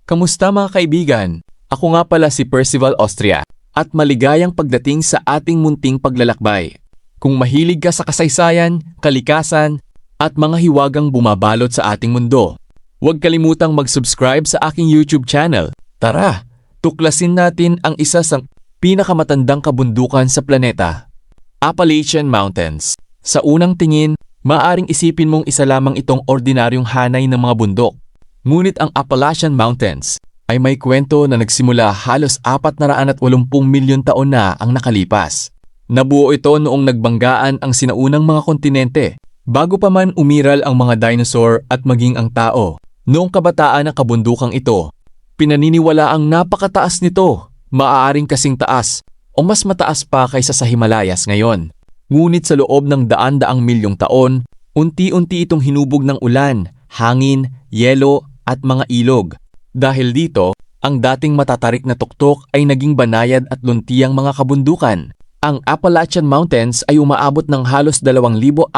Kamusta mga kaibigan? Ako nga pala si Percival Austria at maligayang pagdating sa ating munting paglalakbay. Kung mahilig ka sa kasaysayan, kalikasan at mga hiwagang bumabalot sa ating mundo, huwag kalimutang mag-subscribe sa aking YouTube channel. Tara, tuklasin natin ang isa sa pinakamatandang kabundukan sa planeta, Appalachian Mountains. Sa unang tingin, maaaring isipin mong isa lamang itong ordinaryong hanay ng mga bundok. Ngunit ang Appalachian Mountains ay may kwento na nagsimula halos 480 milyon taon na ang nakalipas. Nabuo ito noong nagbanggaan ang sinaunang mga kontinente, bago pa man umiral ang mga dinosaur at maging ang tao. Noong kabataan ng kabundukang ito, pinaniniwala ang napakataas nito, maaaring kasing taas o mas mataas pa kaysa sa Himalayas ngayon. Ngunit sa loob ng daan-daang milyong taon, unti-unti itong hinubog ng ulan, hangin, yelo at mga ilog. Dahil dito, ang dating matatarik na tuktok ay naging banayad at luntiang mga kabundukan. Ang Appalachian Mountains ay umaabot ng halos 2,400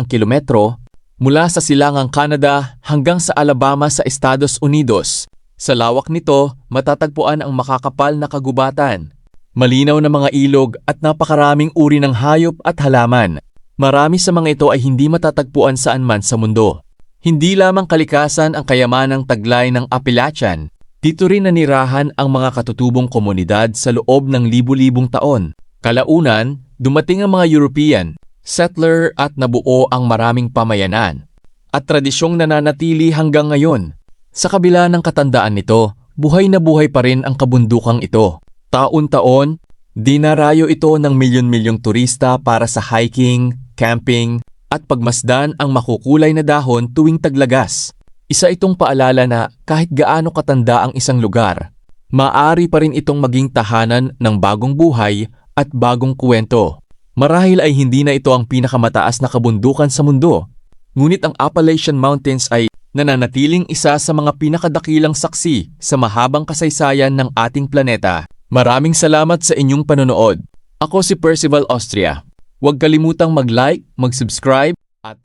kilometro mula sa silangang Canada hanggang sa Alabama sa Estados Unidos. Sa lawak nito, matatagpuan ang makakapal na kagubatan, malinaw na mga ilog at napakaraming uri ng hayop at halaman. Marami sa mga ito ay hindi matatagpuan saan man sa mundo. Hindi lamang kalikasan ang kayamanang taglay ng Appalachian, dito rin nanirahan ang mga katutubong komunidad sa loob ng libu-libong taon. Kalaunan, dumating ang mga European, settler at nabuo ang maraming pamayanan at tradisyong nananatili hanggang ngayon. Sa kabila ng katandaan nito, buhay na buhay pa rin ang kabundukang ito. Taon-taon, dinarayo ito ng milyon-milyong turista para sa hiking, camping, at pagmasdan ang makukulay na dahon tuwing taglagas. Isa itong paalala na kahit gaano katanda ang isang lugar, maaari pa rin itong maging tahanan ng bagong buhay at bagong kwento. Marahil ay hindi na ito ang pinakamataas na kabundukan sa mundo, ngunit ang Appalachian Mountains ay nananatiling isa sa mga pinakadakilang saksi sa mahabang kasaysayan ng ating planeta. Maraming salamat sa inyong panonood. Ako si Percival Austria. Huwag kalimutang mag-like, mag-subscribe, at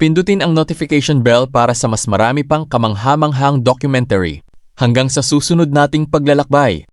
pindutin ang notification bell para sa mas marami pang kamangha-manghang documentary. Hanggang sa susunod nating paglalakbay.